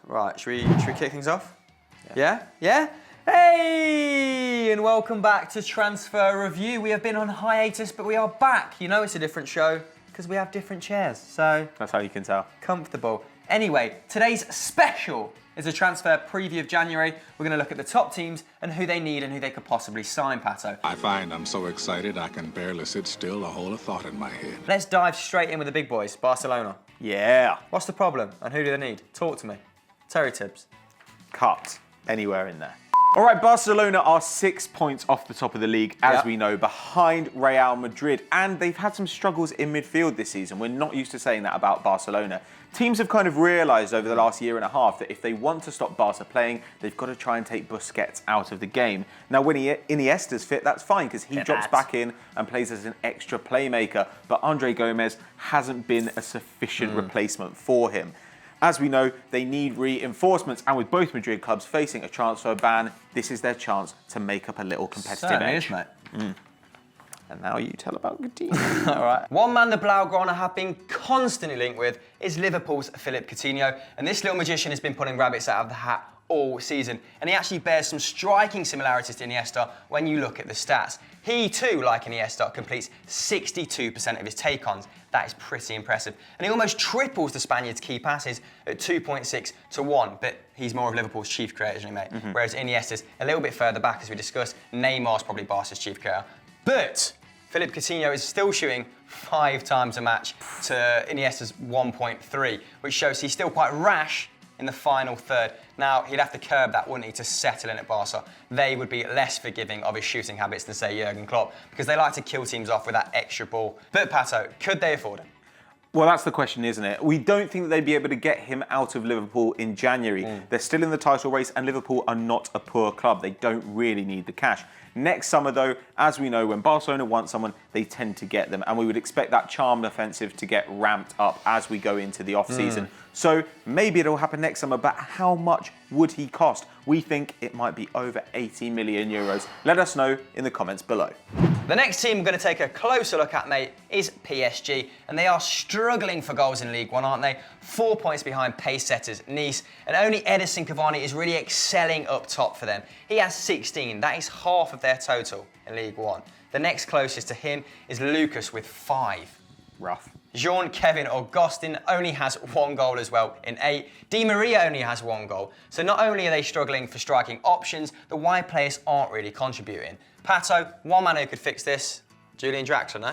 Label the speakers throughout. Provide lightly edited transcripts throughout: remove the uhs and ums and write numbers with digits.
Speaker 1: Right, should we kick things off? Yeah? Hey! And welcome back to Transfer Review. We have been on hiatus, but we are back. You know it's a different show because we have different chairs, so...
Speaker 2: That's how you can tell.
Speaker 1: Comfortable. Anyway, today's special is a transfer preview of January. We're going to look at the top teams and who they need and who they could possibly sign, Pato.
Speaker 3: I find I'm so excited I can barely sit still to hold a thought in my head.
Speaker 1: Let's dive straight in with the big boys, Barcelona.
Speaker 2: Yeah.
Speaker 1: What's the problem and who do they need? Talk to me. Terry Tibbs.
Speaker 2: Cut anywhere in there. All right, Barcelona are 6 points off the top of the league, as we know, behind Real Madrid. And they've had some struggles in midfield this season. We're not used to saying that about Barcelona. Teams have kind of realised over the last year and a half that if they want to stop Barca playing, they've got to try and take Busquets out of the game. Now, when Iniesta's fit, that's fine, because he drops back in and plays as an extra playmaker. But Andre Gomez hasn't been a sufficient replacement for him. As we know, they need reinforcements, and with both Madrid clubs facing a transfer ban, this is their chance to make up a little competitive edge.
Speaker 1: Mate.
Speaker 2: And now you tell about Coutinho.
Speaker 1: All right. One man the Blaugrana have been constantly linked with is Liverpool's Philippe Coutinho, and this little magician has been pulling rabbits out of the hat all season, and he actually bears some striking similarities to Iniesta when you look at the stats. He too, like Iniesta, completes 62% of his take-ons. That is pretty impressive. And he almost triples the Spaniard's key passes at 2.6 to 1, but he's more of Liverpool's chief creator, isn't he, mate? Whereas Iniesta's a little bit further back, as we discussed. Neymar's probably Barca's chief creator. But Philippe Coutinho is still shooting 5 times a match to Iniesta's 1.3, which shows he's still quite rash in the final third. Now, he'd have to curb that, wouldn't he, to settle in at Barca. They would be less forgiving of his shooting habits than, say, Jurgen Klopp, because they like to kill teams off with that extra ball. But, Pato, could they afford him?
Speaker 2: Well, that's the question, isn't it? We don't think that they'd be able to get him out of Liverpool in January. They're still in the title race, and Liverpool are not a poor club. They don't really need the cash. Next summer, though, as we know, when Barcelona want someone, they tend to get them. And we would expect that charmed offensive to get ramped up as we go into the off-season. So maybe it'll happen next summer, but how much would he cost? We think it might be over 80 million euros. Let us know in the comments below.
Speaker 1: The next team we're going to take a closer look at, mate, is PSG. And they are struggling for goals in League One, aren't they? 4 points behind pace setters Nice. And only Edison Cavani is really excelling up top for them. He has 16. That is half of their total in League One. The next closest to him is Lucas with 5.
Speaker 2: Rough.
Speaker 1: Jean-Kevin Augustin only has 1 goal as well in 8. Di Maria only has 1 goal. So not only are they struggling for striking options, the wide players aren't really contributing. Pato, one man who could fix this, Julian Draxler, no?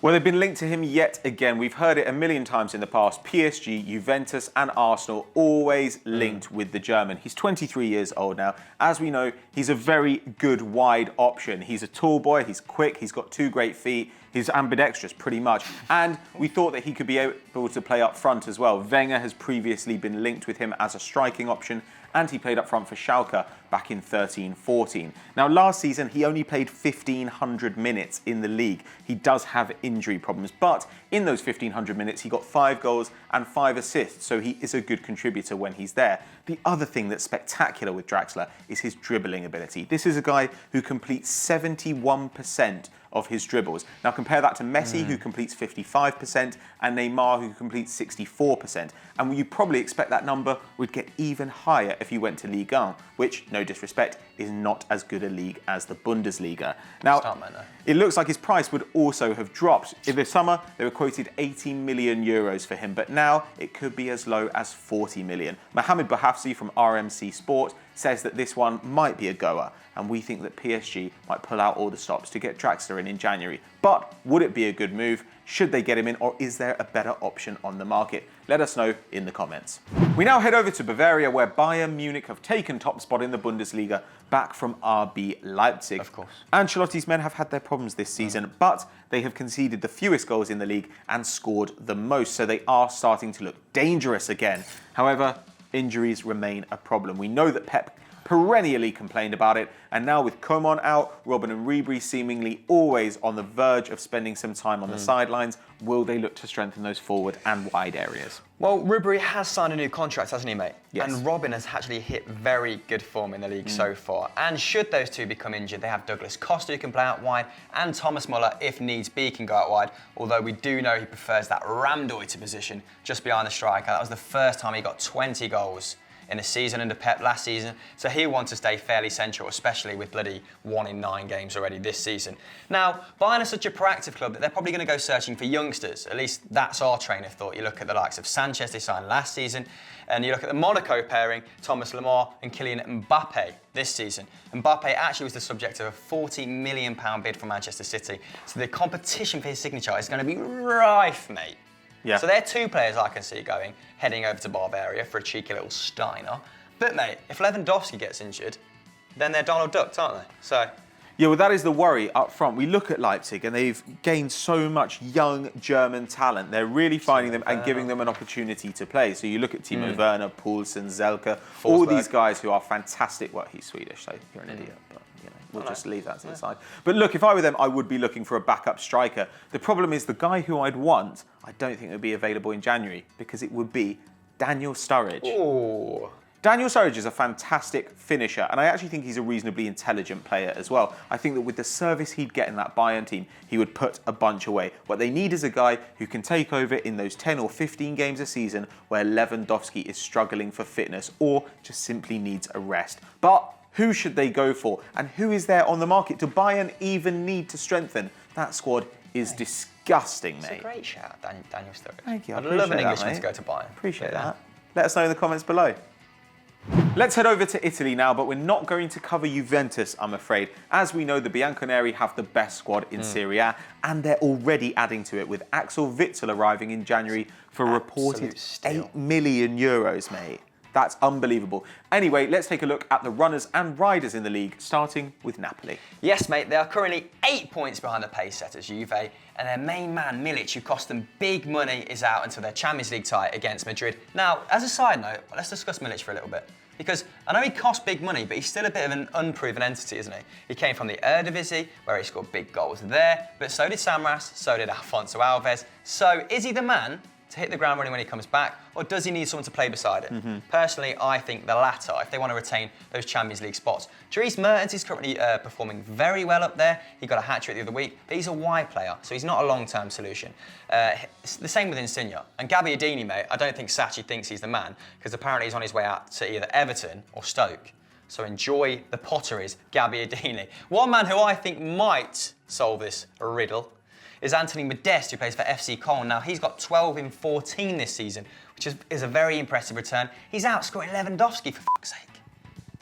Speaker 2: Well, they've been linked to him yet again. We've heard it a million times in the past. PSG, Juventus and Arsenal always linked with the German. He's 23 years old now. As we know, he's a very good wide option. He's a tall boy, he's quick, he's got 2 great feet. He's ambidextrous, pretty much. And we thought that he could be able to play up front as well. Wenger has previously been linked with him as a striking option, and he played up front for Schalke back in 13-14. Now, last season, he only played 1,500 minutes in the league. He does have injury problems, but in those 1,500 minutes, he got 5 goals and 5 assists, so he is a good contributor when he's there. The other thing that's spectacular with Draxler is his dribbling ability. This is a guy who completes 71% of his dribbles. Now compare that to Messi, who completes 55%, and Neymar, who completes 64%. And you probably expect that number would get even higher if you went to Ligue 1, which, no disrespect, is not as good a league as the Bundesliga. Now, it looks like his price would also have dropped. In the summer, they were quoted 80 million euros for him, but now it could be as low as 40 million. Mohamed Bouhafsi from RMC Sport says that this one might be a goer, and we think that PSG might pull out all the stops to get Draxler in January. But would it be a good move? Should they get him in, or is there a better option on the market? Let us know in the comments. We now head over to Bavaria, where Bayern Munich have taken top spot in the Bundesliga, back from RB Leipzig.
Speaker 1: Of course.
Speaker 2: Ancelotti's men have had their problems this season, but they have conceded the fewest goals in the league and scored the most, so they are starting to look dangerous again. However, injuries remain a problem. We know that Pep perennially complained about it, and now with Coman out, Robben and Ribery seemingly always on the verge of spending some time on the sidelines, will they look to strengthen those forward and wide areas?
Speaker 1: Well, Ribery has signed a new contract, hasn't he, mate?
Speaker 2: Yes.
Speaker 1: And Robben has actually hit very good form in the league so far. And should those two become injured, they have Douglas Costa who can play out wide, and Thomas Muller, if needs be, can go out wide. Although we do know he prefers that Ramdeuter position just behind the striker. That was the first time he got 20 goals in a season under Pep last seaon, so he'll want to stay fairly central, especially with bloody 1 in 9 games already this season. Now, Bayern are such a proactive club that they're probably going to go searching for youngsters. At least that's our train of thought. You look at the likes of Sanchez they signed last season, and you look at the Monaco pairing, Thomas Lemar and Kylian Mbappe this season. Mbappe actually was the subject of a £40 million bid from Manchester City, so the competition for his signature is going to be rife, mate.
Speaker 2: Yeah.
Speaker 1: So they're 2 players I can see heading over to Bavaria for a cheeky little Steiner. But mate, if Lewandowski gets injured, then they're Donald Ducked, aren't they? So.
Speaker 2: Yeah, well, that is the worry up front. We look at Leipzig and they've gained so much young German talent. They're really finding them and giving them an opportunity to play. So you look at Timo Werner, Poulsen, Zelke, all these guys who are fantastic. Well, he's Swedish, so you're an idiot, but we'll just leave that to the side. But look, if I were them, I would be looking for a backup striker. The problem is the guy who I'd want, I don't think would be available in January because it would be Daniel Sturridge.
Speaker 1: Ooh.
Speaker 2: Daniel Sturridge is a fantastic finisher, and I actually think he's a reasonably intelligent player as well. I think that with the service he'd get in that Bayern team, he would put a bunch away. What they need is a guy who can take over in those 10 or 15 games a season where Lewandowski is struggling for fitness or just simply needs a rest. But who should they go for? And who is there on the market? Do Bayern even need to strengthen? That squad is disgusting, mate.
Speaker 1: It's a great shout, Daniel Sturridge.
Speaker 2: Thank you.
Speaker 1: I'd love an Englishman to go to Bayern.
Speaker 2: Appreciate that. Let us know in the comments below. Let's head over to Italy now, but we're not going to cover Juventus, I'm afraid. As we know, the Bianconeri have the best squad in Serie A, and they're already adding to it with Axel Witsel arriving in January for a reported €8 million, mate. That's unbelievable. Anyway, let's take a look at the runners and riders in the league, starting with Napoli.
Speaker 1: Yes, mate, they are currently 8 points behind the pace setters, Juve, and their main man, Milic, who cost them big money, is out until their Champions League tie against Madrid. Now, as a side note, let's discuss Milic for a little bit. Because I know he cost big money, but he's still a bit of an unproven entity, isn't he? He came from the Eredivisie, where he scored big goals there, but so did Samras, so did Alfonso Alves. So is he the man to hit the ground running when he comes back, or does he need someone to play beside him? Personally, I think the latter, if they want to retain those Champions League spots. Dries Mertens is currently performing very well up there. He got a hat-trick the other week, but he's a wide player, so he's not a long-term solution. It's the same with Insigne. And Gabbiadini, mate, I don't think Sachi thinks he's the man, because apparently he's on his way out to either Everton or Stoke. So enjoy the potteries, Gabbiadini. One man who I think might solve this riddle is Anthony Modeste, who plays for FC Köln. Now, he's got 12 in 14 this season, which is a very impressive return. He's outscoring Lewandowski, for fuck's sake.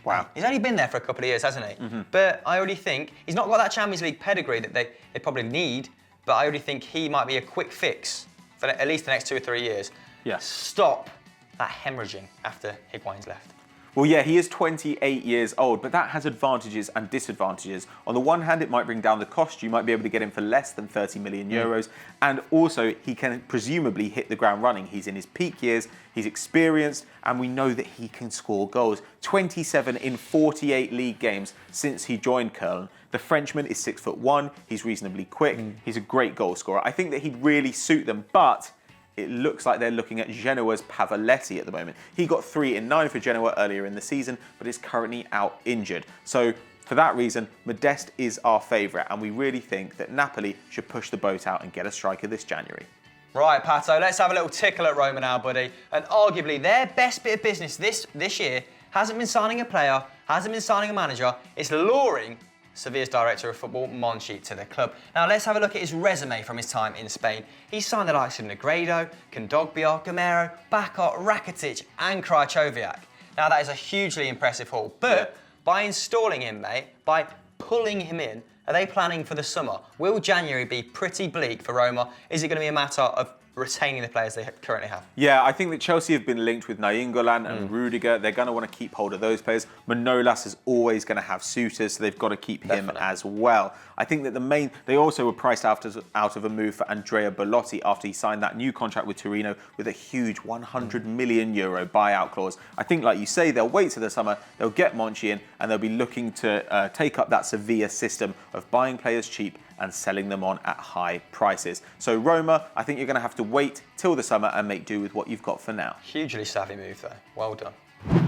Speaker 2: Wow.
Speaker 1: He's only been there for a couple of years, hasn't he? But I already think he's not got that Champions League pedigree that they probably need, but I already think he might be a quick fix for at least the next 2 or 3 years.
Speaker 2: Yeah.
Speaker 1: Stop that hemorrhaging after Higuain's left.
Speaker 2: Well, yeah, he is 28 years old, but that has advantages and disadvantages. On the one hand, it might bring down the cost. You might be able to get him for less than 30 million euros. And also, he can presumably hit the ground running. He's in his peak years, he's experienced, and we know that he can score goals. 27 in 48 league games since he joined Köln. The Frenchman is 6'1", he's reasonably quick, he's a great goal scorer. I think that he'd really suit them, but it looks like they're looking at Genoa's Pavoletti at the moment. He got 3 in 9 for Genoa earlier in the season, but is currently out injured. So for that reason, Modeste is our favourite, and we really think that Napoli should push the boat out and get a striker this January.
Speaker 1: Right, Pato, let's have a little tickle at Roma now, buddy. And arguably their best bit of business this year hasn't been signing a player, hasn't been signing a manager, it's luring Sevilla's director of football, Monchi, to the club. Now let's have a look at his resume from his time in Spain. He's signed the likes of Negredo, Kondogbia, Gamero, Bakar, Rakitic and Krychowiak. Now that is a hugely impressive haul, but by installing him, mate, by pulling him in, are they planning for the summer? Will January be pretty bleak for Roma? Is it going to be a matter of retaining the players they currently have?
Speaker 2: Yeah, I think that Chelsea have been linked with Nainggolan and Rudiger. They're going to want to keep hold of those players. Manolas is always going to have suitors, so they've got to keep him as well. I think that they also were priced out of a move for Andrea Belotti after he signed that new contract with Torino with a huge €100 million buyout clause. I think, like you say, they'll wait till the summer, they'll get Monchi in, and they'll be looking to take up that Sevilla system of buying players cheap and selling them on at high prices. So Roma, I think you're going to have to wait till the summer and make do with what you've got for now.
Speaker 1: Hugely savvy move though, well done.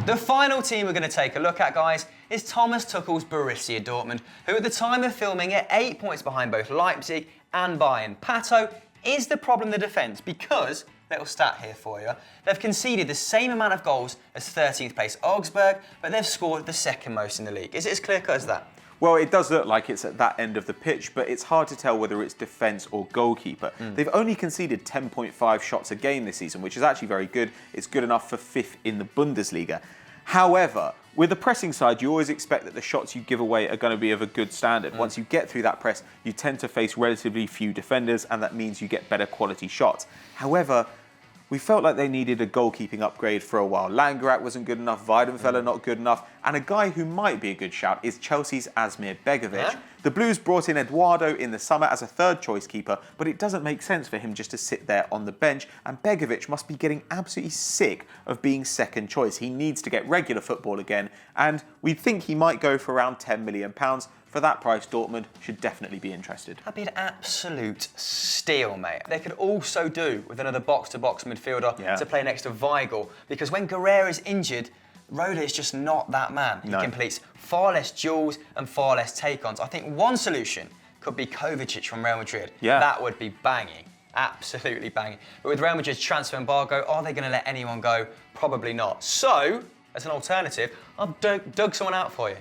Speaker 1: The final team we're going to take a look at, guys, is Thomas Tuchel's Borussia Dortmund, who at the time of filming are 8 points behind both Leipzig and Bayern. Pato, is the problem the defence? Because little stat here for you. They've conceded the same amount of goals as 13th place Augsburg, but they've scored the second most in the league. Is it as clear-cut as that?
Speaker 2: Well, it does look like it's at that end of the pitch, but it's hard to tell whether it's defence or goalkeeper. They've only conceded 10.5 shots a game this season, which is actually very good. It's good enough for 5th in the Bundesliga. However, with the pressing side, you always expect that the shots you give away are going to be of a good standard. Once you get through that press, you tend to face relatively few defenders, and that means you get better quality shots. However, we felt like they needed a goalkeeping upgrade for a while. Langerak wasn't good enough, Weidenfeller not good enough, and a guy who might be a good shout is Chelsea's Asmir Begovic.
Speaker 1: Yeah.
Speaker 2: The Blues brought in Eduardo in the summer as a third choice keeper, but it doesn't make sense for him just to sit there on the bench, and Begovic must be getting absolutely sick of being second choice. He needs to get regular football again, and we think he might go for around £10 million. For that price, Dortmund should definitely be interested.
Speaker 1: That'd be an absolute steal, mate. They could also do with another box-to-box midfielder to play next to Weigl, because when Guerrero's injured, Roda is just not that man. He completes far less duels and far less take-ons. I think one solution could be Kovacic from Real Madrid.
Speaker 2: Yeah.
Speaker 1: That would be banging. Absolutely banging. But with Real Madrid's transfer embargo, are they going to let anyone go? Probably not. So, as an alternative, I've dug someone out for you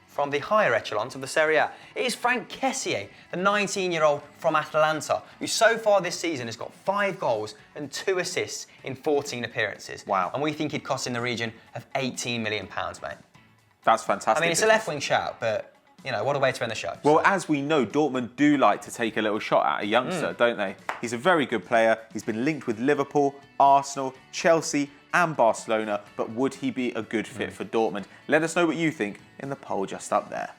Speaker 1: from the higher echelons of the Serie A. It is Franck Kessié, the 19-year-old from Atalanta, who so far this season has got 5 goals and 2 assists in 14 appearances.
Speaker 2: Wow.
Speaker 1: And we think he'd cost in the region of £18 million, mate.
Speaker 2: That's fantastic.
Speaker 1: I mean, it's a left-wing shout, but, you know, what a way to end the show.
Speaker 2: Well, as we know, Dortmund do like to take a little shot at a youngster, don't they? He's a very good player. He's been linked with Liverpool, Arsenal, Chelsea, and Barcelona, but would he be a good fit for Dortmund? Let us know what you think in the poll just up there.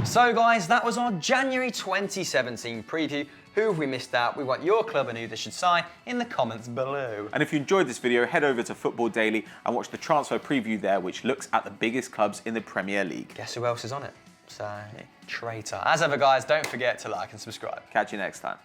Speaker 1: So, guys, that was our January 2017 preview. Who have we missed out? We want your club and who they should sign in the comments below.
Speaker 2: And if you enjoyed this video, head over to Football Daily and watch the transfer preview there, which looks at the biggest clubs in the Premier League.
Speaker 1: Guess who else is on it? So, traitor. As ever, guys, don't forget to like and subscribe.
Speaker 2: Catch you next time.